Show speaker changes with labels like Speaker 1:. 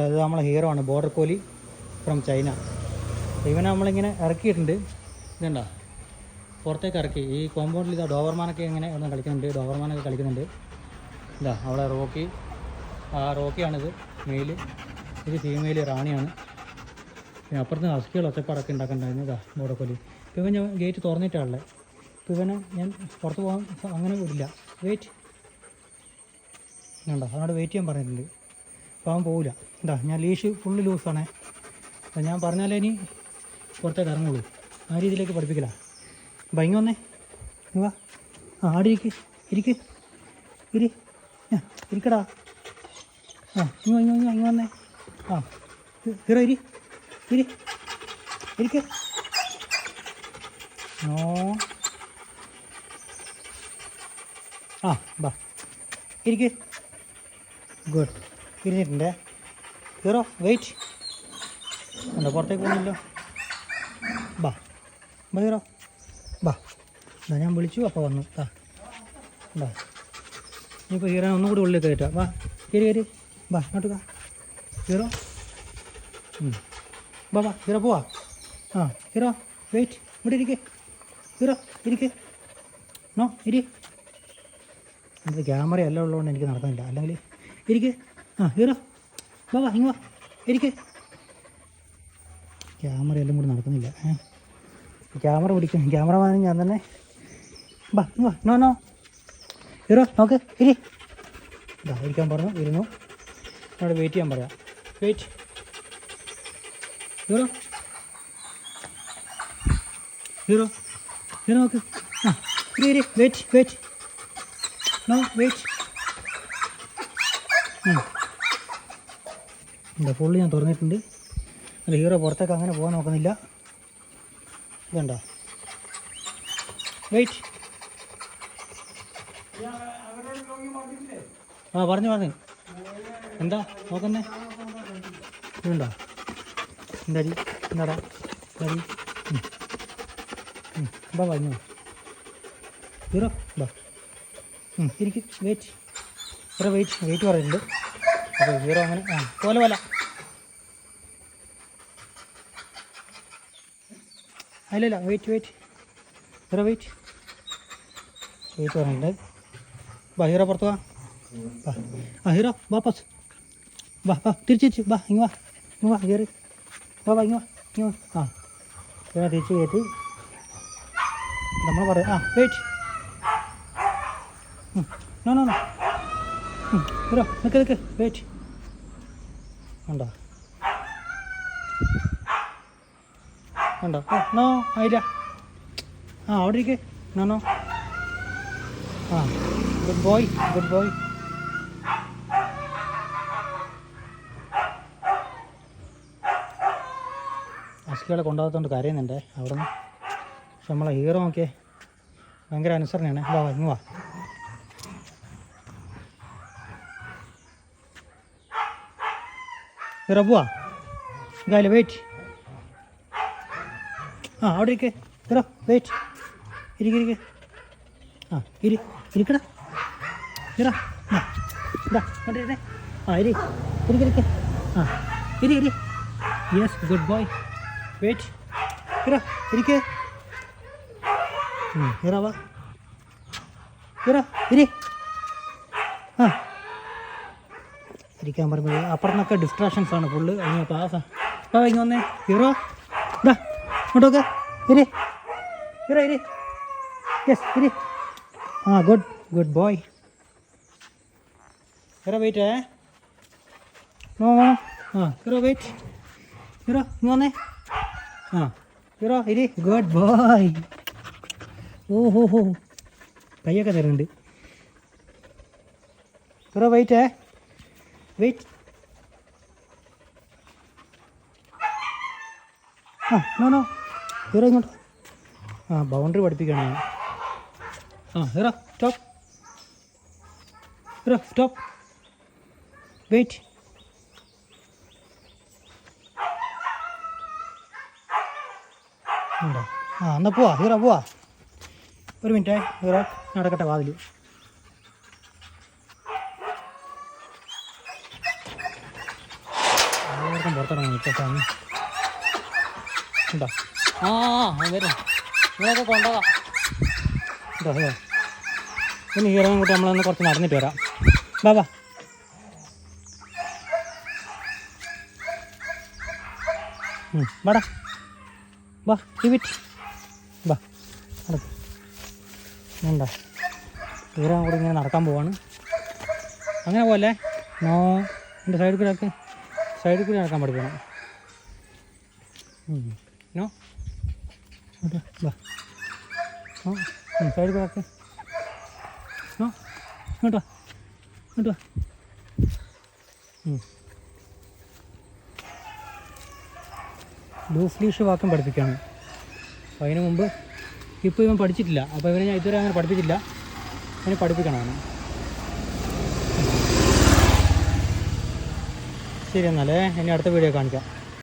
Speaker 1: ഇത് നമ്മളെ ഹീറോ ആണ്, ബോർഡർ കോലി ഫ്രം ചൈന. ഇവനെ നമ്മളിങ്ങനെ ഇറക്കിയിട്ടുണ്ട്. ഇതുണ്ടോ, പുറത്തേക്ക് ഇറക്കി. ഈ കോമ്പൗണ്ടിൽ ഇതാ ഡോവർമാനൊക്കെ ഇങ്ങനെ ഒന്ന് കളിക്കുന്നുണ്ട്, ഡോവർമാനൊക്കെ കളിക്കുന്നുണ്ട്. ഇതാ അവിടെ റോക്കി, റോക്കിയാണിത് മെയിൽ, ഇത് ഫീമെയിൽ റാണിയാണ്. പിന്നെ അപ്പുറത്ത് ഹസ്കികൾ ഒച്ചപ്പാടൊക്കെ ഉണ്ടാക്കണ്ടായിരുന്നു. ഇതാ ബോർഡർ കോലി. ഇപ്പോൾ ഇവൻ ഞാൻ ഗേറ്റ് തുറന്നിട്ടാണുള്ളത്. ഇപ്പോൾ ഇവനെ ഞാൻ പുറത്ത് പോകാൻ അങ്ങനെ വിടില്ല. വെയിറ്റ് ഉണ്ടോ, അവനോട് വെയിറ്റ് ചെയ്യാൻ പറഞ്ഞിട്ടുണ്ട്. അപ്പോൾ അവൻ പോവില്ല. എന്താ ഞാൻ ലീഷ് ഫുള്ള് ലൂസാണേ. ഞാൻ പറഞ്ഞാലേ ഇനി പുറത്തേക്ക് ഇറങ്ങുള്ളൂ. ആ രീതിയിലേക്ക് പഠിപ്പിക്കില്ല. ഭയങ്കര വന്നേ, വാ, ആടി ഇരിക്ക് ഇരിക്കടാ. ഇങ്ങ വന്നേ. ഹീറോ ഇരിക്ക്. ബാ ഇരിക്ക്. ഗുഡ്. ഇരിഞ്ഞിട്ടുണ്ടേ. Hero wait. ഉണ്ടോ, പുറത്തേക്ക് പോകുന്നില്ലോ. ബാ ഹീറോ ബാ. എന്താ ഞാൻ വിളിച്ചു, അപ്പോൾ വന്നു. എന്താ ഇനിയിപ്പോൾ ഹീറോ ഒന്നും കൂടി ഉള്ളിൽ കയറ്റാം. വാ കയറി ബാ, അങ്ങോട്ട് വാ ഹീറോ. ബാ ഹീറോ പോവാ. ഹീറോ വെയിറ്റ്, ഇവിടെ ഇരിക്ക്. ഹീറോ ഇരിക്ക്. നോ ഇരി. അത് ക്യാമറ എല്ലാം ഉള്ളതുകൊണ്ട് എനിക്ക് നടക്കുന്നില്ല. അല്ലെങ്കിൽ ഇരിക്ക്. ഹീറോ ബാ ഇങ്ങ് വാ ഇരിക്ക്. ക്യാമറ എല്ലാം കൂടി നടക്കുന്നില്ല. ക്യാമറ പിടിക്കും, ക്യാമറമാനും ഞാൻ തന്നെ. ബാ ഇങ്ങ് വാ. നോ ഹീറോ നോക്ക് ഇരി. ഇതാ ഇരിക്കാൻ പറഞ്ഞു, ഇരുന്നു. അവിടെ വെയിറ്റ് ചെയ്യാൻ പറയാം. വെയിറ്റ് ഹീറോ നോക്ക്. ഇരി വെയിറ്റ് നോ വെയിറ്റ്. എന്താ ഫുള്ള് ഞാൻ തുറന്നിട്ടുണ്ട്. അല്ല ഹീറോ പുറത്തേക്ക് അങ്ങനെ പോകാൻ നോക്കുന്നില്ല. ഇതുണ്ടോ, വെയിറ്റ്. പറഞ്ഞു എന്താ നോക്കുന്നേ. ഇതുണ്ടോ, എന്താടാ ബാ പറഞ്ഞു ഹീറോ ബാ ഇരിക്കും. വെയിറ്റ് ഹീറോ വെയിറ്റ് പറയുന്നുണ്ട്. അപ്പോൾ ഹീറോ അങ്ങനെ പോലെ അല്ലല്ല വെയിറ്റ് ഹീറോ വെയിറ്റ് പറയുന്നുണ്ട്. ബാ ഹീറോ പുറത്ത് വാ. ഹീറോ വാപ്പസ് വാ തിരിച്ച് ബാ ഇങ്ങ് വാ കയറി വാ ഇങ്ങ് വാ. ഹീറോ തിരിച്ച് കയറ്റി നമ്മൾ പറയാം. വെയിറ്റ് നോ ഹീറോ നിൽക്ക് വെയിറ്റ്. ഉണ്ടോ നോ ആയില്ല. അവിടെ ഇരിക്കെ. No good boy. അസ്കികളെ കൊണ്ടുപോകാത്തതുകൊണ്ട് കരയുന്നുണ്ട് അവിടെ നിന്ന്. പക്ഷെ നമ്മളെ ഹീറോ നോക്കിയേ ഭയങ്കര അനുസരണയാണ്. വാ ഇങ്ങ് വാ. ഹീറോ പോവാ. ഗാലി വെയിറ്റ്. അവിടെ ഇരിക്കെ. ഹീറോ വെയിറ്റ് ഇരിക്കെ. ഇരിക്കടാ ഹീറോ. ഇതാ കണ്ടിരുന്നേ. ഇരിക്കെ. ഇരി yes good boy. Wait hero ഇരിക്കെ. ഹീറോ വാ. ഹീറോ ഇരിക്കാൻ പറയുമ്പോൾ അപ്പുറത്തൊക്കെ ഡിസ്ട്രാക്ഷൻസ് ആണ് ഫുള്ള്. അങ്ങനെ പാസാ. ഇങ്ങ് വന്നേ ഹീറോ. ഇതാ ഇങ്ങോട്ടൊക്കെ hero yes good boy. Hero wait no hero wait. Hero ഇങ്ങ് വന്നേ. Hero good boy. ഓഹോ കയ്യൊക്കെ തരുന്നുണ്ട്. ഹീറോ വെയിറ്റ് നോ ഹീറോ ഇങ്ങോട്ട്. ബൗണ്ടറി പഠിപ്പിക്കുകയാണ് ഞാൻ. Hero stop wait. ഉണ്ടോ? എന്നാൽ പോവാ ഹീറോ പോവാ. ഒരു മിനിറ്റ് ഹീറോ നടക്കട്ടെ വാതിൽ. എല്ലാവർക്കും പുറത്തിറങ്ങണം ഇപ്പോൾ സമയം ഉണ്ടോ? ആ വരും, ഇങ്ങനെയൊക്കെ കൊണ്ടുപോകാം കേട്ടോ. അതെ, പിന്നെ ഹീറോയും കൂട്ടി നമ്മളൊന്ന് കുറച്ച് നടന്നിട്ട് വരാം. ബാബാ വാടാ, വാ ടിവിറ്റ് വാ നടക്കും. എന്താ ഹീറോയും കൂടി ഇങ്ങനെ നടക്കാൻ പോവാണ്. അങ്ങനെ പോലെ നോ, എൻ്റെ സൈഡിൽ കൂടെ ഒക്കെ സൈഡിൽ കൂടി നടക്കാൻ പഠിക്കണം. നോ വാ, സൈഡിൽ കൂടെ ഒക്കെ നോ, ഇങ്ങോട്ട് വാ, ഇങ്ങോട്ട് വാ. ലൂസ് ലീഷ് വാക്കും പഠിപ്പിക്കുകയാണ്. അപ്പോൾ അതിന് മുമ്പ് ഇപ്പോൾ ഇവൻ പഠിച്ചിട്ടില്ല. അപ്പോൾ ഇവനെ ഞാൻ ഇതുവരെ അങ്ങനെ പഠിപ്പിച്ചില്ല. അതിനെ പഠിപ്പിക്കണം അവനെ. ശരി എന്നാലേ, ഇനി അടുത്ത വീഡിയോ കാണിക്കാം.